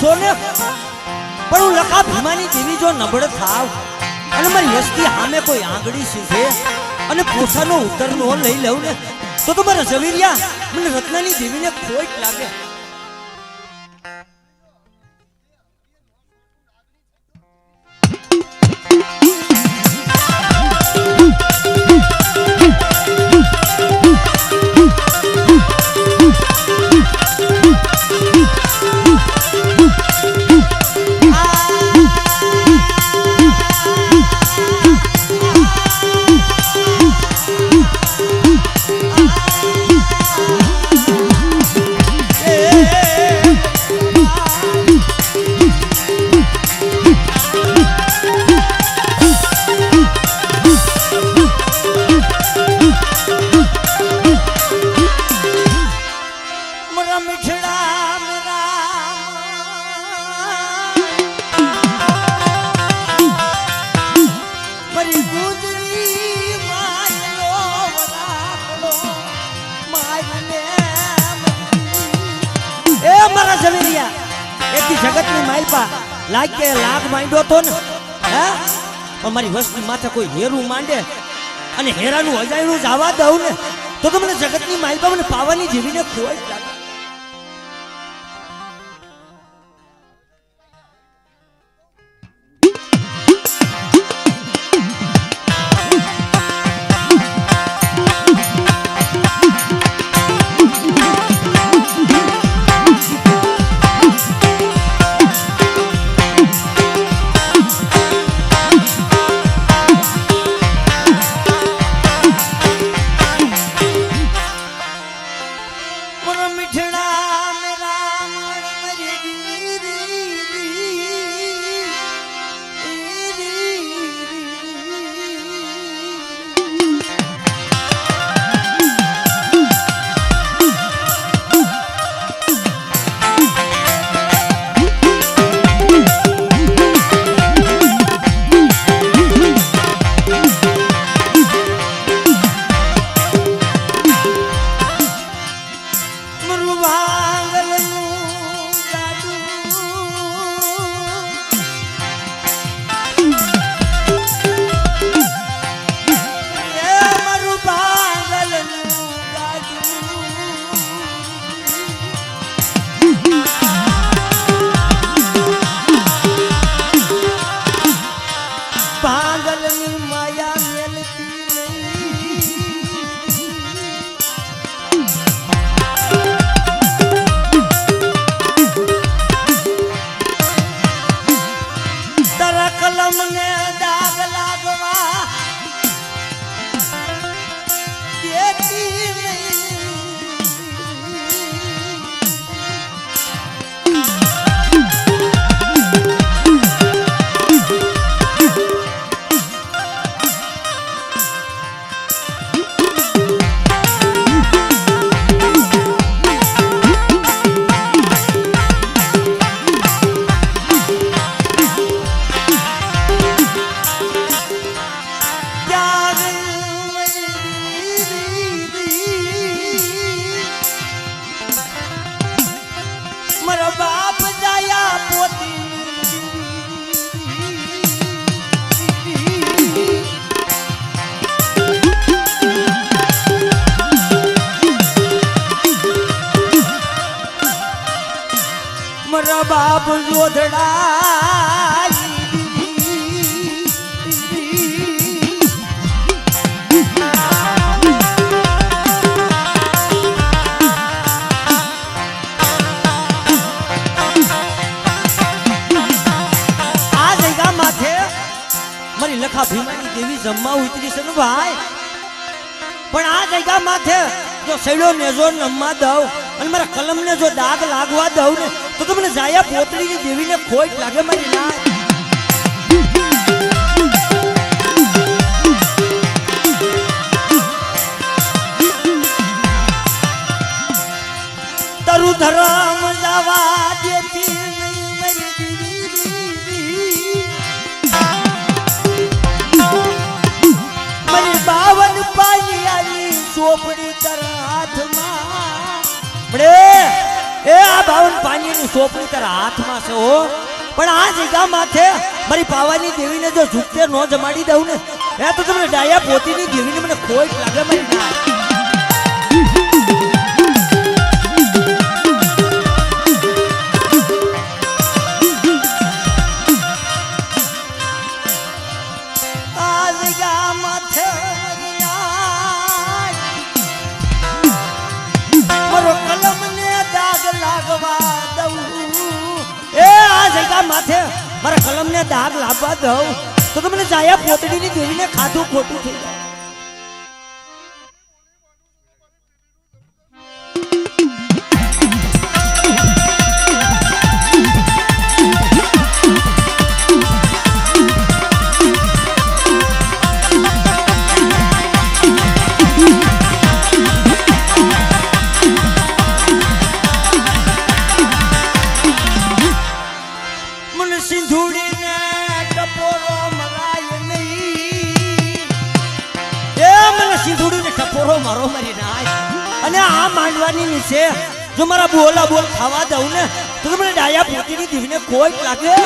છો ને પણ હું લખા ભીમાની દેવી જો નબળ થાવ અને મારી વસ્તી સામે કોઈ આંગળી સીધે અને પોસાનો ઉત્તર નો લઈ લઉં ને તો મારા ઝવેરિયા મને રત્નાની દેવીને ખોટ લાગે. જગતની માલપા લાગે લાગ માંડ્યો તો ને હે પણ મારી વસ્તી માથે કોઈ હેરું માંડે અને હેરાનું અજાયણું જ આવા દઉં ને તો મને જગતની માલપા મને પાવાની જેવીને ખોટ લાગે. બાપ જોધડા મારી લખા ભીમાની દેવી જમવા ઉતરી છે ને ભાઈ પણ આ જગ્યા માથે જો સૈડો નેજો નમવા દઉં અને મારા કલમને જો દાગ લાગવા દઉં ને તો મને જાયા પોતળીની દેવીને ખોટ લાગે મારી ના. તરુ ધરમ જવા દેતી નહીં મારી 52 પાલિયાની ચોપડી તારા હાથમાં પડે એ આ બાવન પાણીની સોપની તારા હાથમાં છે હો પણ આ જગ્યા માથે મારી પાવાની દેવીને જો ઝૂકતે ન જમાડી દઉં ને એ તો તમને ડાયા પોતીની દેવીને મને ખોટ લાગે મારી ના માથે મારા કલમને દાગ લાવવા દઉં તો તમને જાયા પોતડીની દેવીને ખાધું ખોટું થઈ જાય મારો મારી નાય અને આ માંડવાની નીચે જો મારા બોલા બોલ ખાવા દઉં ને તો મને ડાયા પોતીની દેવીને કોઈ લાગે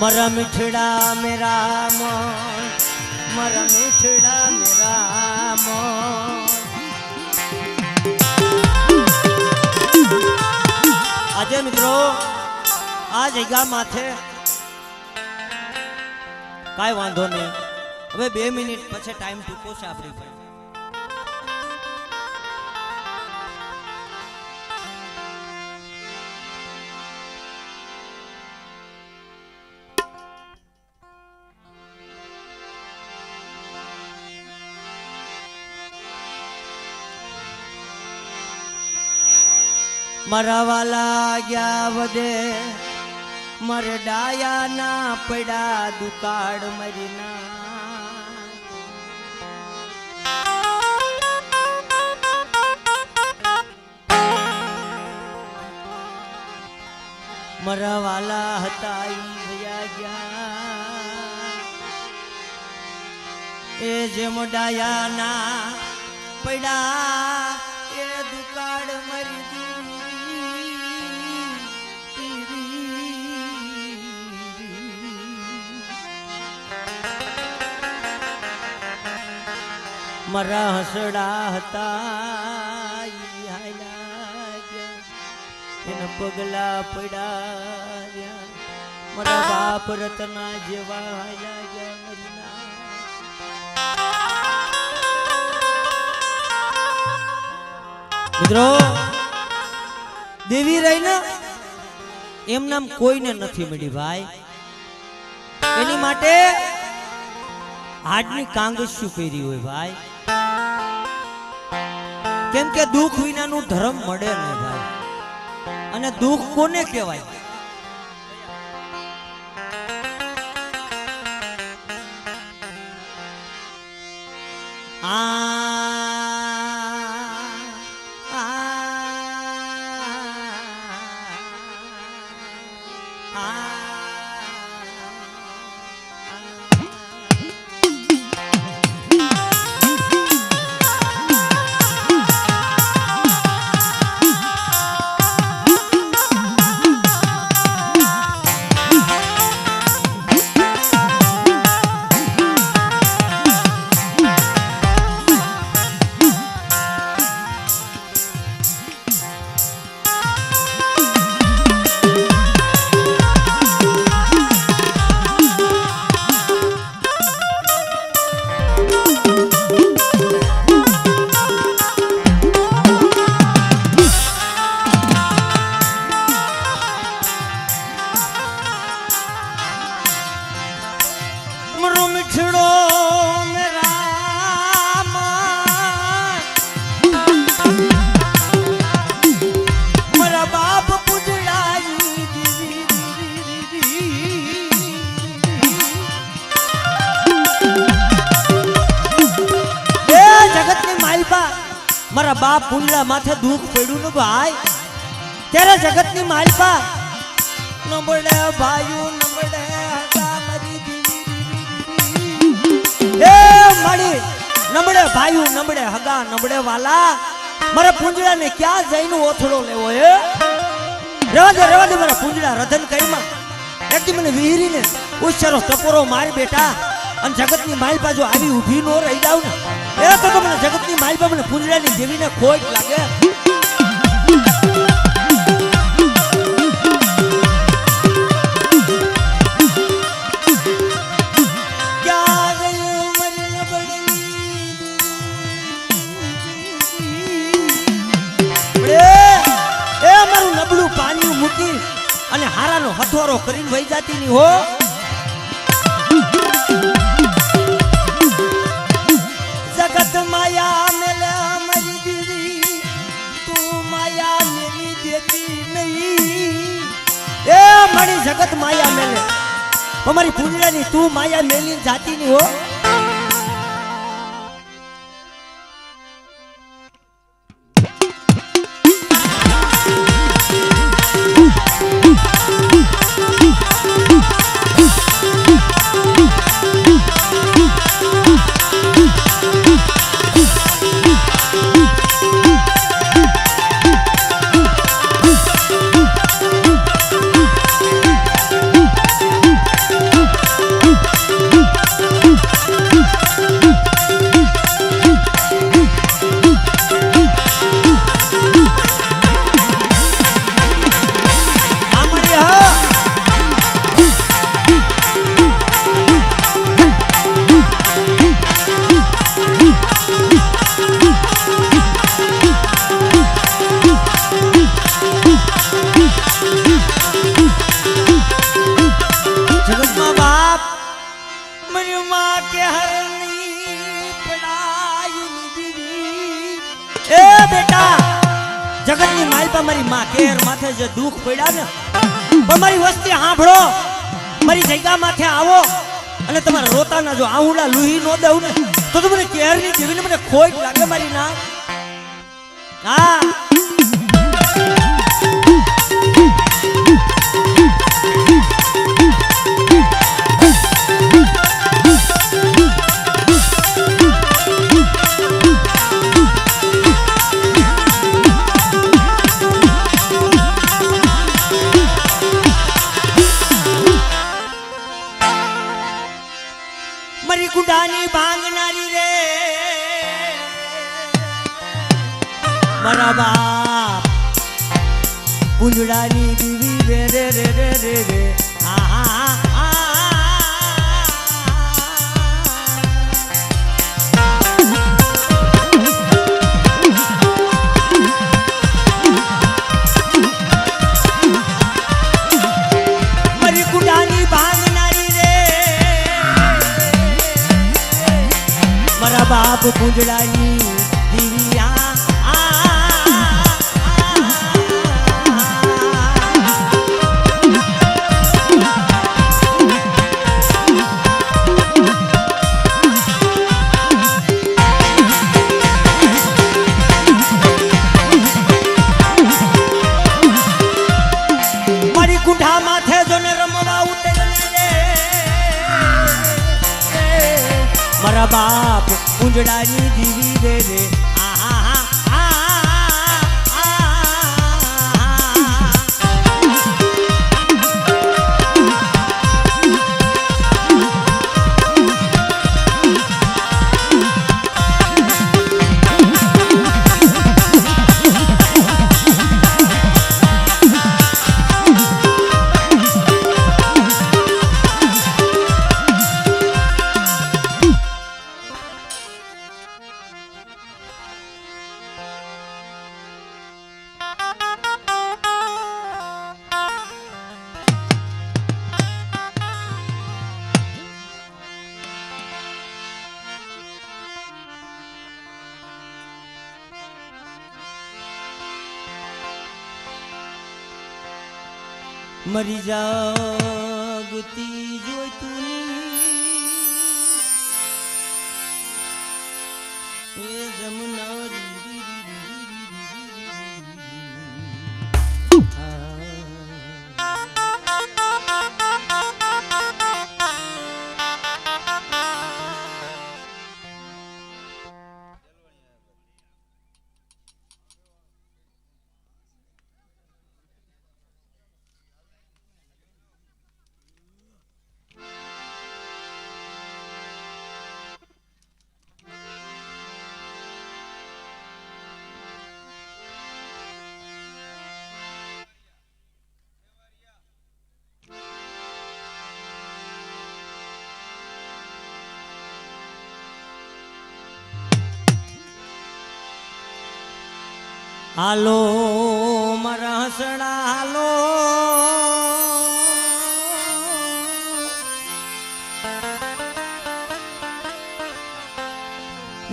मरा मिठड़ा मेरा मोन मरा मिठड़ा मेरा मोन આજે મિત્રો આ જગ્યા માથે કાંઈ વાંધો નહીં હવે 2 મિનિટ પછી ટાઈમ ટૂંકો છે આપણી પાસે મારા વાલા ગયા વધે મારે ડાયા ના પડ્યા દુકાળ મરી ના મારા વાલા હતા ઈ ભયા ગયા એ જેમ ડાયા ના પડ્યા એ દુકાળ મરી મારા હસડા હતા એના પગલા પડ્યા મારા બાપ રતના જેવા મિત્રો દેવી રહી ને એમ નામ કોઈને નથી મળી ભાઈ એની માટે હાડની કાંગસ્યું પહેરી હોય ભાઈ કેમ કે દુઃખ વિનાનું ધર્મ મળે ને ભાઈ અને દુઃખ કોને કહેવાય મારા બાપ પુંજડા માથે દુઃખ પડ્યું ને ભાઈ ત્યારે જગતની માલપા નબળે ભાઈઓ નબળે હગા મારી દીવી એ મારી નબળે ભાઈઓ નબળે હગા નબળે વાલા મારા પુંજડાને ક્યાં જઈને ઓથડો લેવો હે રેવા દે મારા પુંજડા રધન કઈમાં એકદી મને વીરીને ઉચ્ચારો ટપોરો માર બેટા અને જગતની માલપા જો આવી ઊભી નો રહી જાવ ને એ તો મને જગતની માલપા મને પુંજડાની દેવીને ખોટ લાગે અને હારાનો હથવારો કરીને વહી જાતી ની હો જગત માયા મેલે મારી દીવી તું માયા મેલી દેતી નહીં એ મારી જગત માયા મેલે અમારી પુંજડાની તું માયા મેલી જાતી ની હો જગતની માલપા મારી માં કેર માથે જે દુઃખ પડ્યા ને પણ મારી વસ્તી સાંભળો મારી જગ્યા માથે આવો અને તમારા રોતાના જો આહુડા લુહી નો દઉં ને તો મને કેરની દેવીને મને ખોટ લાગે મારી ના હા ગુડાની ભાંગનારી રે મારા બાપ પુંજડાની દીવી રે રે રે રે રે રે મારી ગુડાની ભાંગનારી રે મારા બાપ પુંજડાની દીવિયા મારી કુંઠા માથે જોને રમવા ઉતરે મારા બાપ પુંજડાની દીવી રે રે મરી જાગતી જોઈતું એ જમનારી હાલો મારા હસડા હાલો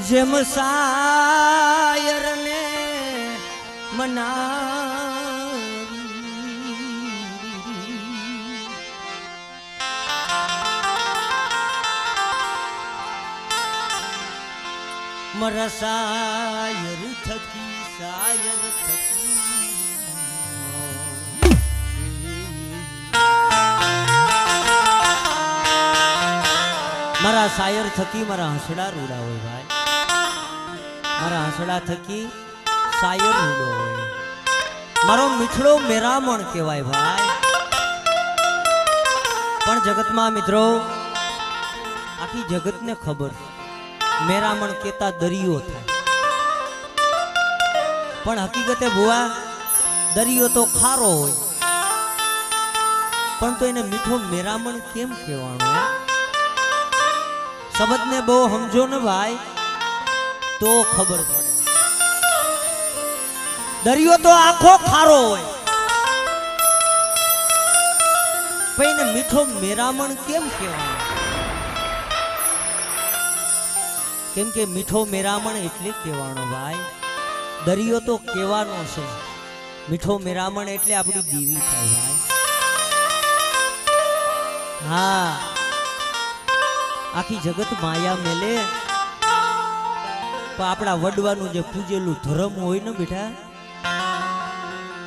જેમ સાયર ને મરા સાયર થકી મારા સાયર થકી મારા હસડા રૂડા હોય ભાઈ મારા હસડા થકી સાયર રૂડો હોય મારો મીઠડો મેરામણ કહેવાય ભાઈ પણ જગતમાં મિત્રો આખી જગતને ખબર મેરામણ કેતા દરિયો થાય પણ હકીકતે ભુવા દરિયો તો ખારો હોય પણ તો એને મીઠો મેરામણ કેમ કહેવાનો શબ્દને બહુ સમજો ને ભાઈ તો ખબર પડે દરિયો તો આખો ખારો હોય પણ એને મીઠો મેરામણ કેમ કહેવાનો કેમ કે મીઠો મેરામણ એટલે કહેવાનો ભાઈ દરિયો તો કહેવાનો છે મીઠો મેરામણ એટલે આપણી દેવી થાય ભાઈ હા આખી જગત માયા મેલે પણ આપણા વડવાનું જે પૂજેલું ધર્મ હોય ને બેટા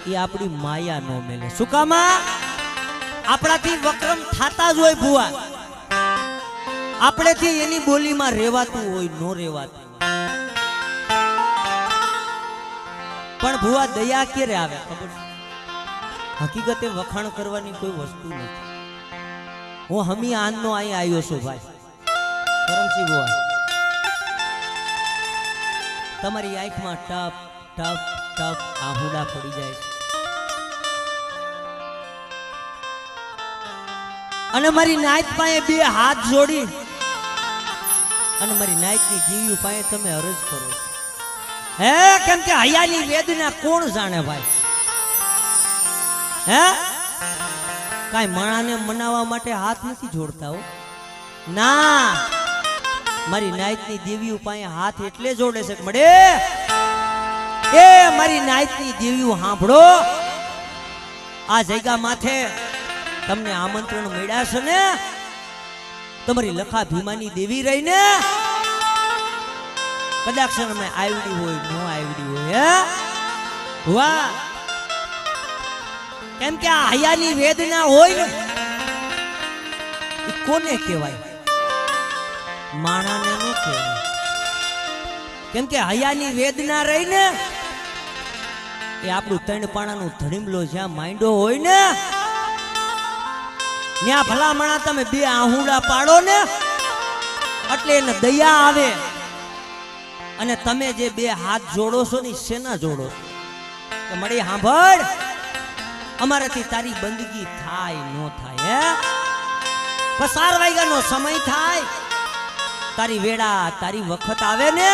એ આપણી માયા નો મેલે શું કામાં આપણાથી વક્રમ થાતા જ હોય ભુવા આપણેથી એની બોલીમાં રહેવાતું હોય નો રહેવાતું પણ ભુવા દયા ક્યારે આવે ખબર હકીકતે વખાણ કરવાની કોઈ વસ્તુ નથી હું હમી આનનો અહીં આવ્યો છું ભાઈ કરમસિંહ ભુવા તમારી આંખમાં ટપ ટપ ટપ આહુડા પડી જાય છે અને મારી નાયત પાસે બે હાથ જોડી અને મારી નાયતની જીવ્યું પાસે તમે અરજ કરો હે કેમ કે હયાની વેદના કોણ જાણે ભાઈ હે કાઈ માણાને મનાવવા માટે હાથ નથી જોડતા હો ના મારી નાયતની દેવીઓ પાસે હાથ એટલે જોડે છે મળે એ મારી નાયતની દેવીઓ સાંભળો આ જગ્યા માથે તમને આમંત્રણ મળ્યા છે ને તમારી લખા ભીમાની દેવી રહીને કદાચ અમે આવડી હોય નો આવડી હોય હે વાહ કેમ કે આ હયાની વેદના હોય ને એ કોને કહેવાય માણાને નો કહેવાય કેમ કે હયાની વેદના રહીને એ આપણું ત્રણ પાણાનું ધડીમલો જ્યાં માંડો હોય ને ત્યાં ભલામણા તમે બે આહુડા પાડો ને એટલે એને દયા આવે અને તમે જે બે હાથ જોડો છો ને શેના જોડો કે મળી સાંભળ અમારાથી તારી બંદગી થાય નો થાય હે 4 વાગ્યાનો સમય થાય તારી વેડા તારી વખત આવે ને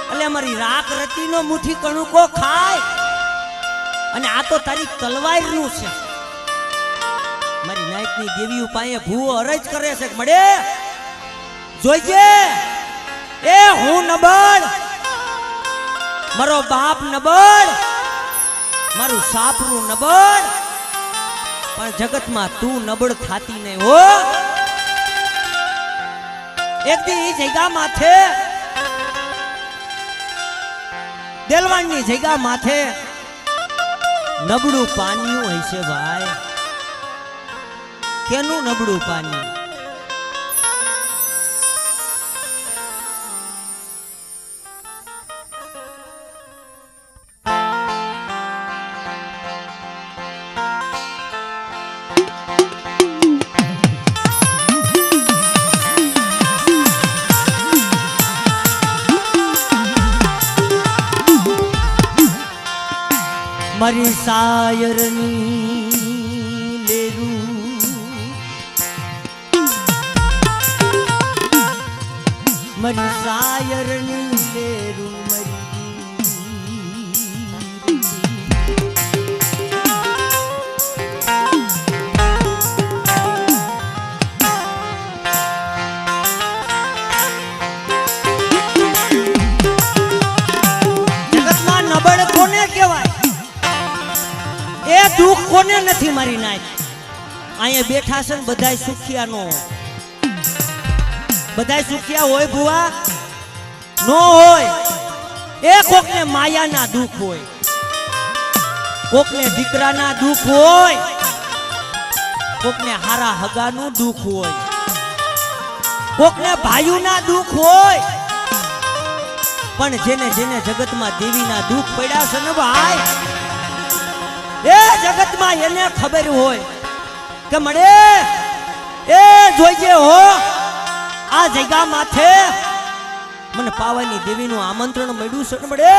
એટલે અમારી રાખ રતીનો મુઠ્ઠી કણુકો ખાય અને આ તો તારી તલવારનું છે મારી નાયકની દેવી પાસે ભૂવો અરજ કરે છે મળે જોઈજે એ હું નબળ મારો બાપ નબળ મારું સાપરું નબળ પણ જગતમાં તું નબળ થાતી નહીં હો એક દી ઈ જગ્યા માથે દેલવાણની જગ્યા માથે નબળું પાન્યું હશે ભાઈ કેનું નબળું પાન્યું મારી સાયરની લેરું મારી સાયરની લેરું મરી કોને નથી મારી નાખ. અહીંયા બેઠા છે ને બધાય સુખિયા નો હોય. બધાય સુખિયા હોય ભુવા નો હોય. એ કોકને માયાના દુઃખ હોય, કોકને દીકરાના દુઃખ હોય, કોકને હારા હગાનું દુઃખ હોય, કોકને ભાઈઓના દુઃખ હોય. પણ જેને જેને જગતમાં દેવીના દુઃખ પડ્યા છે ને ભાઈ, એ જગતમાં એને ખબર હોય કે મળે એ જોઈજે હો આ જગ્યા માથે મને પાવાની દેવીનું આમંત્રણ મળ્યું છે ને મળે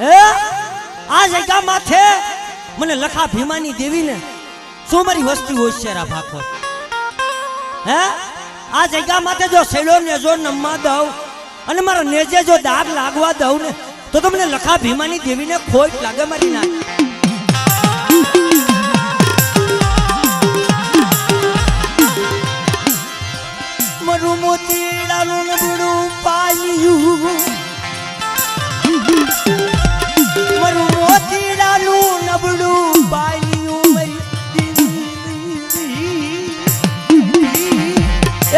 હે આ જગ્યા માથે મને લખા ભીમાની દેવીને શું મારી વસ્તી હોશિયારા ભાખો હે આ જગ્યા માથે જો સેલો ને જો નમવા દઉં અને મારા નેજે જો દાગ લાગવા દઉં ને તો મને લખા ભીમાની દેવીને ખોટ લાગે મારી નાખ. મારું મોતીડાનું નબળું પાલ્યું, મારું મોતીડાનું નબળું પાલ્યું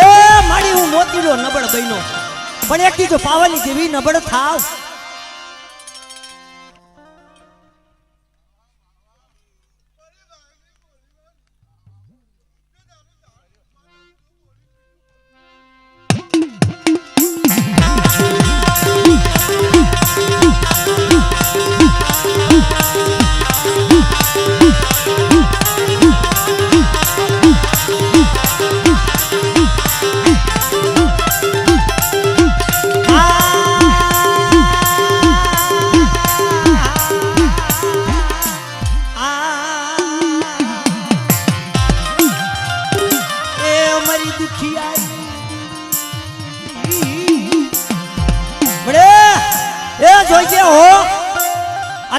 એ મારી હું મોતીડો નબળ બન્યો પણ એક જો પાવાની દેવી નબળ થાવ.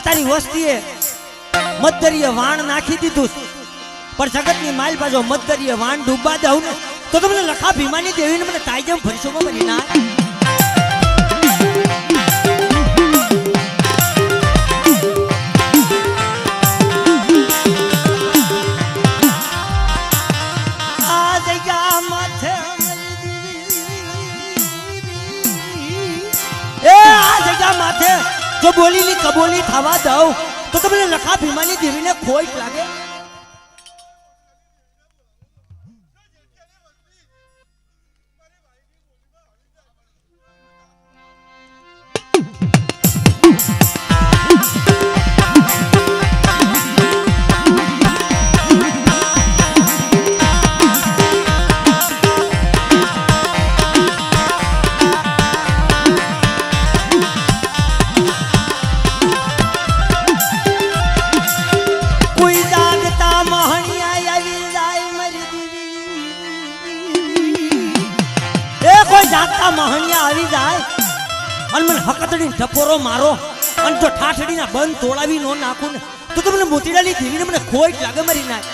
તારી વસ્તીએ મતદરીએ વાણ નાખી દીધું પણ જગતની માલ બાજુ મતદરીએ વાણ ડૂબવા દઉં ને તો તમને લખા ભીમાની દેવીને મને તાઈજમ ફરશોમાં બની ના. આ જગ્યા માથે આ જગ્યા માથે જો બોલીની કબોલી થવા દઉં તો તમને લખા ભીમાની દેવીને ખોટ લાગે. મહણિયા આવી જાય અને મને હકતડી ટપોરો મારો અને જો ઠાઠડીના બંધ તોડાવી નો નાખું ને તો તમને મોતીડાની દેવીને મને ખોટ લાગે મારી નાખ.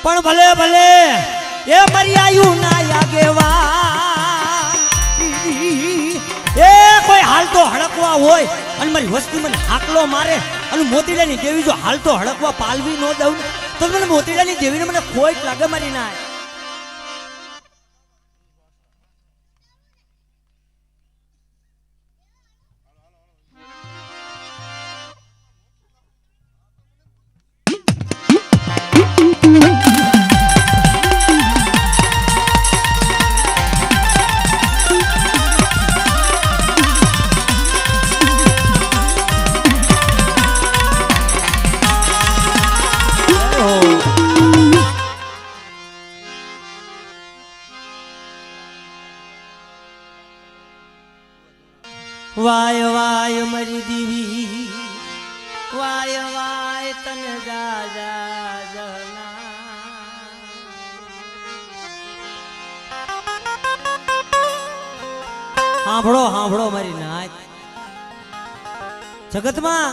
પણ ભલે ભલે એ મારી આયુ ના આગેવા એ કોઈ હાલતો હડકવા હોય અને મારી વસ્તી મને હાકલો મારે અને મોતીડાની દેવી જો હાલતો હડકવા પાલવી ન દઉં તો મને મોતીડાની દેવીને મને ખોટ લાગે મારી ના. વાય વાય મરી દીવી વાય વાય તને જા જા જના સાંભળો સાંભળો મારી નાચ. જગતમાં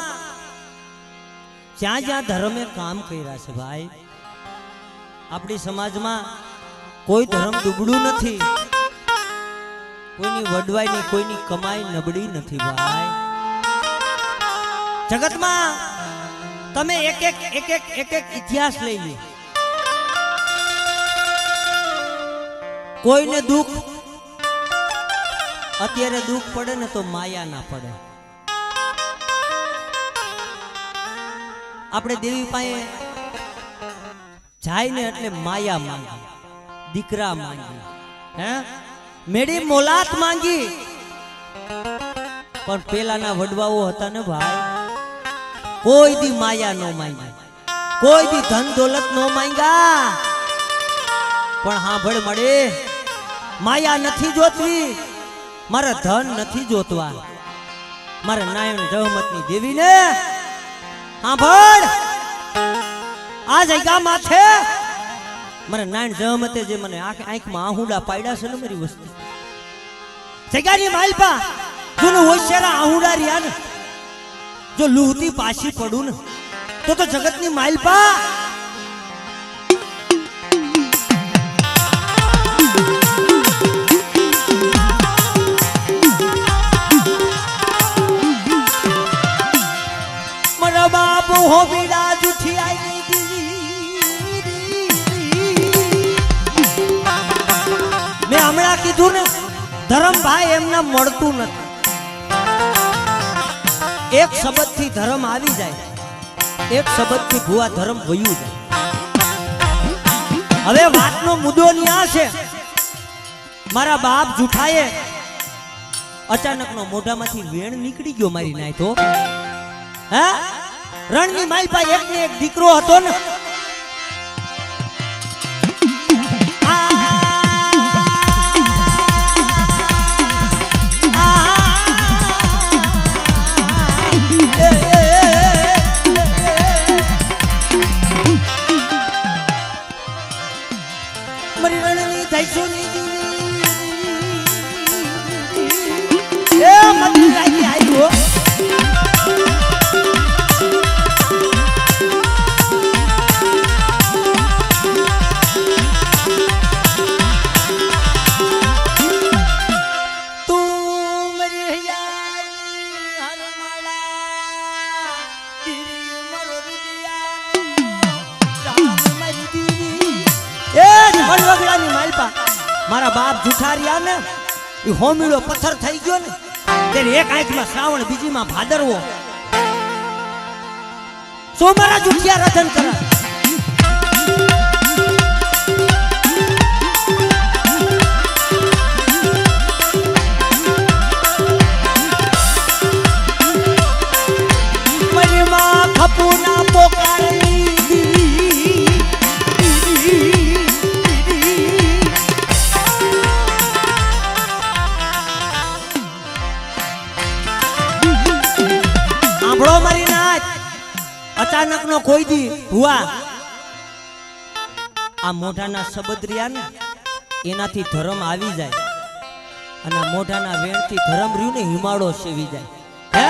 જ્યાં જ્યાં ધર્મે કામ કર્યા છે ભાઈ, આપણી સમાજમાં કોઈ ધર્મ દુબળું નથી, કોઈની વડવાઈની કોઈની કમાઈ નબળી નથી ભાઈ. જગતમાં તમે એક એક ઇતિહાસ લઈ લો. કોઈને દુઃખ અત્યારે દુઃખ પડે ને તો માયા ના પડે. આપણે દેવી પાસે જાય ને એટલે માયા માંગી, દીકરા માંગી, હે મેડી મોલાત માંગી. પણ પેલાના વડવાઓ હતા ને ભાઈ, કોઈ દી માયા નો માંગી, કોઈ દી ધન દોલત નો માંગ્યા. પણ સાંભળ મળે, માયા નથી જોતવી, મારે ધન નથી જોતવા, મારે નારાયણ જહમતની દેવીને સાંભળ. આ જગ્યા માથે મારે નારાયણ જહમતે જે મને આંખમાં આહુડા પાડ્યા છે ને મારી વસ્તી, જગ્યાની માલપા જોનું હોશિયારા આહુડા રહ્યા ને, જો લૂહતી પાછી પડું ને તો જગતની માલપા બાપ હો બીડા જુઠી આવી મેં હમણાં કીધું ને, ધર્મ ભાઈ એમને મળતું નથી. એક શબ્દ થી ધર્મ આવી જાય, એક શબ્દ થી ભુવા ધર્મ વયું જાય. હવે વાતનો મુદ્દો ન્યા છે. મારા બાપ જુઠાએ અચાનક નો મોઢામાંથી વેણ નીકળી ગયો મારી નાય તો. હે રણની માલપા એક ને એક દીકરો હતો ને, મારી રણની ધૈસોની એ મત લાગી આવ્યો. મારા બાપ જુઠારિયા ને એ હોમીડો પથ્થર થઈ ગયો ને, ત્યારે એક આંખમાં શ્રાવણ, બીજીમાં ભાદરવો. સો મારા જુઠિયા રધન કરે. મારી માં ખપુના પોકારની મારી નાચ. અચાનક નો કોઈ દી હુઆ આ મોઢાના શબ્દ રહ્યા ને એનાથી ધર્મ આવી જાય, અને મોઢાના વેણથી ધર્મ રહ્યું ને હિમાળો સેવી જાય. હે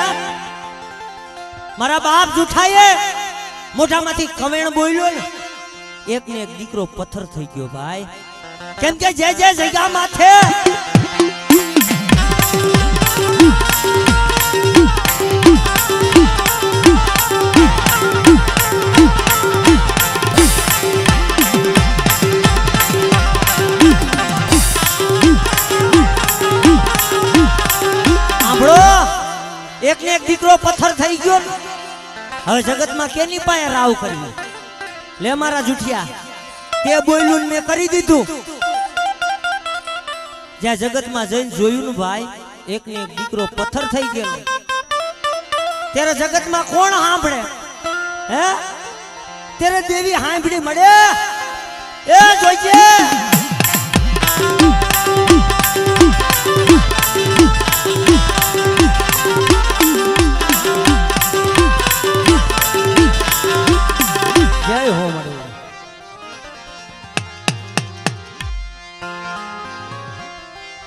મારા બાપ જુઠાએ મોઢામાંથી કવેણ બોલ્યો ને, એક ને એક દીકરો પથ્થર થઈ ગયો ભાઈ. કેમ કે જે જગ્યા માથે એક ને એક દીકરો પથ્થર થઈ ગયો. હવે જગતમાં કેની પાસે રાવ કરવી? લે મારા જુઠિયા, તે બોલ્યું મેં કરી દીધું. જ્યાં જગતમાં જઈને જોયું ને ભાઈ, એક ને એક દીકરો પથ્થર થઈ ગયો, ત્યારે જગતમાં કોણ સાંભળે? હે ત્યારે દેવી સાંભળી મળે. એ જોઈજે